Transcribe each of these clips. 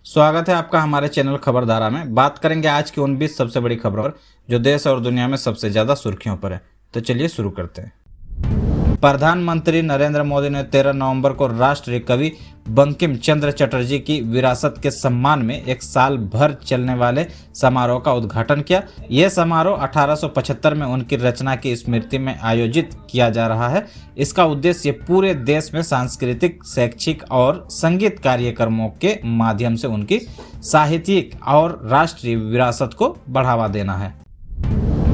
स्वागत है आपका हमारे चैनल खबरधारा में। बात करेंगे आज की 19 सबसे बड़ी खबरों पर जो देश और दुनिया में सबसे ज्यादा सुर्खियों पर है। तो चलिए शुरू करते हैं। प्रधानमंत्री नरेंद्र मोदी ने 13 नवंबर को राष्ट्रीय कवि बंकिम चंद्र चटर्जी की विरासत के सम्मान में एक साल भर चलने वाले समारोह का उद्घाटन किया। यह समारोह 1875 में उनकी रचना की स्मृति में आयोजित किया जा रहा है। इसका उद्देश्य पूरे देश में सांस्कृतिक, शैक्षिक और संगीत कार्यक्रमों के माध्यम से उनकी साहित्यिक और राष्ट्रीय विरासत को बढ़ावा देना है।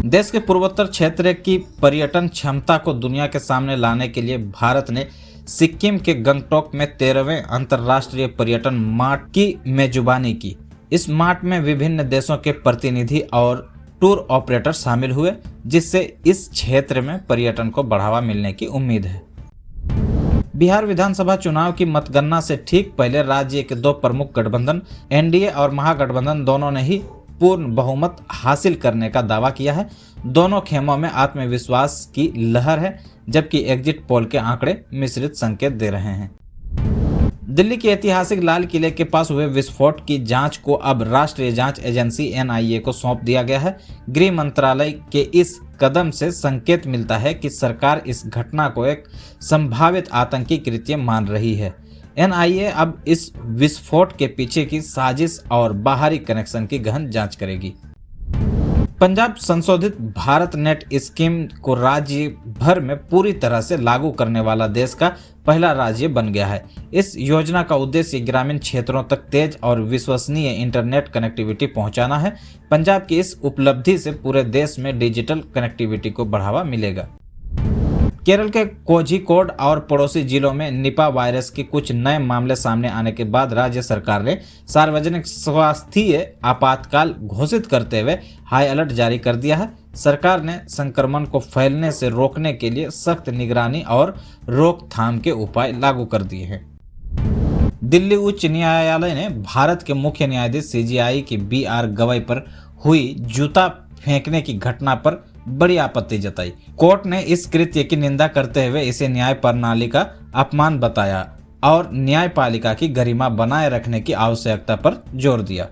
देश के पूर्वोत्तर क्षेत्र की पर्यटन क्षमता को दुनिया के सामने लाने के लिए भारत ने सिक्किम के गंगटोक में 13वें अंतर्राष्ट्रीय पर्यटन मार्ट की मेजबानी की। इस मार्ट में विभिन्न देशों के प्रतिनिधि और टूर ऑपरेटर शामिल हुए, जिससे इस क्षेत्र में पर्यटन को बढ़ावा मिलने की उम्मीद है। बिहार विधानसभा चुनाव की मतगणना से ठीक पहले राज्य के दो प्रमुख गठबंधन एनडीए और महागठबंधन दोनों ने ही पूर्ण बहुमत हासिल करने का दावा किया है। दोनों खेमों में आत्मविश्वास की लहर है, जबकि एग्जिट पोल के आंकड़े मिश्रित संकेत दे रहे हैं। दिल्ली के ऐतिहासिक लाल किले के पास हुए विस्फोट की जांच को अब राष्ट्रीय जांच एजेंसी एनआईए को सौंप दिया गया है। गृह मंत्रालय के इस कदम से संकेत मिलता है कि सरकार इस घटना को एक संभावित आतंकी कृत्य मान रही है। एनआईए अब इस विस्फोट के पीछे की साजिश और बाहरी कनेक्शन की गहन जांच करेगी। पंजाब संशोधित भारत नेट स्कीम को राज्य भर में पूरी तरह से लागू करने वाला देश का पहला राज्य बन गया है। इस योजना का उद्देश्य ग्रामीण क्षेत्रों तक तेज और विश्वसनीय इंटरनेट कनेक्टिविटी पहुंचाना है। पंजाब की इस उपलब्धि से पूरे देश में डिजिटल कनेक्टिविटी को बढ़ावा मिलेगा। केरल के कोझिकोड और पड़ोसी जिलों में निपा वायरस के कुछ नए मामले सामने आने के बाद राज्य सरकार ने सार्वजनिक स्वास्थ्य आपातकाल घोषित करते हुए हाई अलर्ट जारी कर दिया है। सरकार ने संक्रमण को फैलने से रोकने के लिए सख्त निगरानी और रोकथाम के उपाय लागू कर दिए हैं। दिल्ली उच्च न्यायालय ने भारत के मुख्य न्यायाधीश सीजेआई की बीआर गवई पर हुई जूता फेंकने की घटना पर बड़ी आपत्ति जताई। कोर्ट ने इस कृत्य की निंदा करते हुए इसे न्याय प्रणाली का अपमान बताया और न्यायपालिका की गरिमा बनाए रखने की आवश्यकता पर जोर दिया।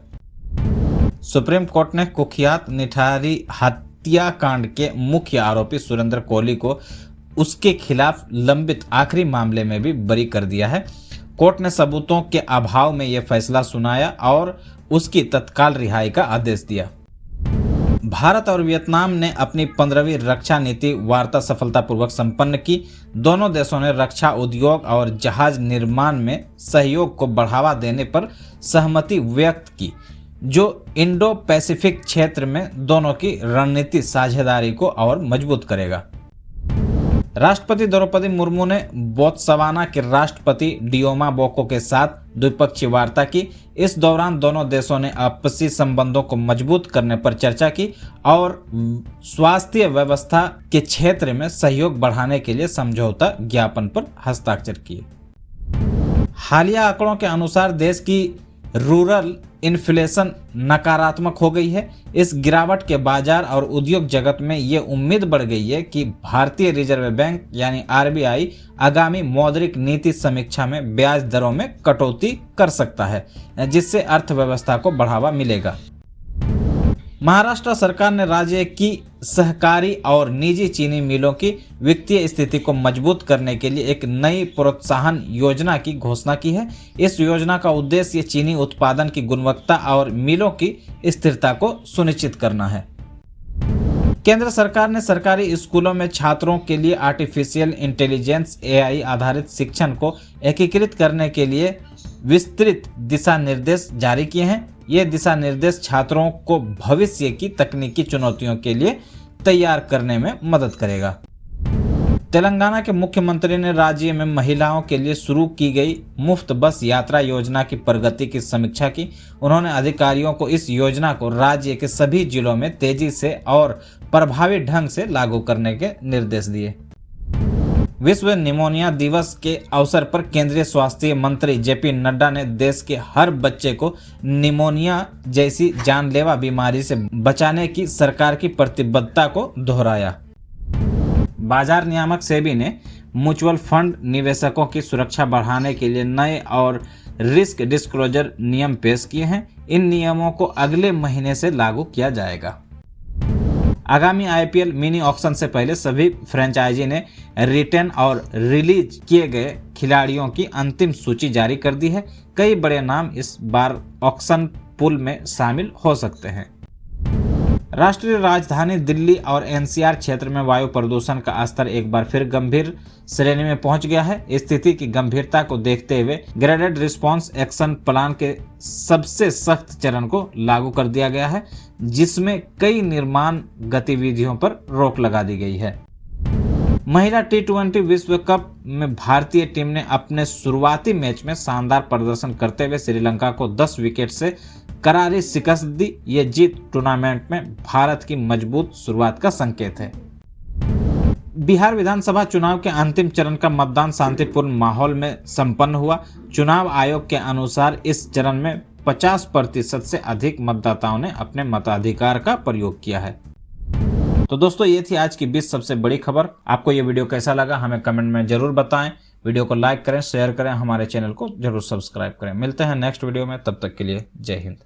सुप्रीम कोर्ट ने कुख्यात निठारी हत्याकांड के मुख्य आरोपी सुरेंद्र कोहली को उसके खिलाफ लंबित आखिरी मामले में भी बरी कर दिया है। कोर्ट ने सबूतों के अभाव में यह फैसला सुनाया और उसकी तत्काल रिहाई का आदेश दिया। भारत और वियतनाम ने अपनी 15वीं रक्षा नीति वार्ता सफलतापूर्वक संपन्न की। दोनों देशों ने रक्षा उद्योग और जहाज निर्माण में सहयोग को बढ़ावा देने पर सहमति व्यक्त की, जो इंडो पैसिफिक क्षेत्र में दोनों की रणनीतिक साझेदारी को और मजबूत करेगा। राष्ट्रपति द्रौपदी मुर्मू ने बोत्सवाना के राष्ट्रपति डियोमा बोको के साथ द्विपक्षीय वार्ता की। इस दौरान दोनों देशों ने आपसी संबंधों को मजबूत करने पर चर्चा की और स्वास्थ्य व्यवस्था के क्षेत्र में सहयोग बढ़ाने के लिए समझौता ज्ञापन पर हस्ताक्षर किए। हालिया आंकड़ों के अनुसार देश की रूरल इन्फ्लेशन नकारात्मक हो गई है। इस गिरावट के बाजार और उद्योग जगत में ये उम्मीद बढ़ गई है कि भारतीय रिजर्व बैंक यानी आरबीआई आगामी मौद्रिक नीति समीक्षा में ब्याज दरों में कटौती कर सकता है, जिससे अर्थव्यवस्था को बढ़ावा मिलेगा। महाराष्ट्र सरकार ने राज्य की सहकारी और निजी चीनी मिलों की वित्तीय स्थिति को मजबूत करने के लिए एक नई प्रोत्साहन योजना की घोषणा की है। इस योजना का उद्देश्य चीनी उत्पादन की गुणवत्ता और मिलों की स्थिरता को सुनिश्चित करना है। केंद्र सरकार ने सरकारी स्कूलों में छात्रों के लिए आर्टिफिशियल इंटेलिजेंस एआई आधारित शिक्षण को एकीकृत करने के लिए विस्तृत दिशा निर्देश जारी किए हैं। ये दिशा निर्देश छात्रों को भविष्य की तकनीकी चुनौतियों के लिए तैयार करने में मदद करेगा। तेलंगाना के मुख्यमंत्री ने राज्य में महिलाओं के लिए शुरू की गई मुफ्त बस यात्रा योजना की प्रगति की समीक्षा की। उन्होंने अधिकारियों को इस योजना को राज्य के सभी जिलों में तेजी से और प्रभावी ढंग से लागू करने के निर्देश दिए। विश्व निमोनिया दिवस के अवसर पर केंद्रीय स्वास्थ्य मंत्री जेपी नड्डा ने देश के हर बच्चे को निमोनिया जैसी जानलेवा बीमारी से बचाने की सरकार की प्रतिबद्धता को दोहराया। बाजार नियामक सेबी ने म्यूचुअल फंड निवेशकों की सुरक्षा बढ़ाने के लिए नए और रिस्क डिस्क्लोजर नियम पेश किए हैं। इन नियमों को अगले महीने से लागू किया जाएगा। आगामी आईपीएल मिनी ऑक्शन से पहले सभी फ्रेंचाइजी ने रिटेन और रिलीज किए गए खिलाड़ियों की अंतिम सूची जारी कर दी है। कई बड़े नाम इस बार ऑक्शन पूल में शामिल हो सकते हैं। राष्ट्रीय राजधानी दिल्ली और एनसीआर क्षेत्र में वायु प्रदूषण का स्तर एक बार फिर गंभीर श्रेणी में पहुंच गया है। स्थिति की गंभीरता को देखते हुए ग्रेडेड रिस्पांस एक्शन प्लान के सबसे सख्त चरण को लागू कर दिया गया है, जिसमें कई निर्माण गतिविधियों पर रोक लगा दी गई है। महिला टी20 विश्व कप में भारतीय टीम ने अपने शुरुआती मैच में शानदार प्रदर्शन करते हुए श्रीलंका को 10 विकेट से करारी शिकस्त दी। ये जीत टूर्नामेंट में भारत की मजबूत शुरुआत का संकेत है। बिहार विधानसभा चुनाव के अंतिम चरण का मतदान शांतिपूर्ण माहौल में संपन्न हुआ। चुनाव आयोग के अनुसार इस चरण में 50% से अधिक मतदाताओं ने अपने मताधिकार का प्रयोग किया है। तो दोस्तों, ये थी आज की 20 सबसे बड़ी खबर। आपको ये वीडियो कैसा लगा हमें कमेंट में जरूर बताएं। वीडियो को लाइक करें, शेयर करें, हमारे चैनल को जरूर सब्सक्राइब करें। मिलते हैं नेक्स्ट वीडियो में, तब तक के लिए जय हिंद।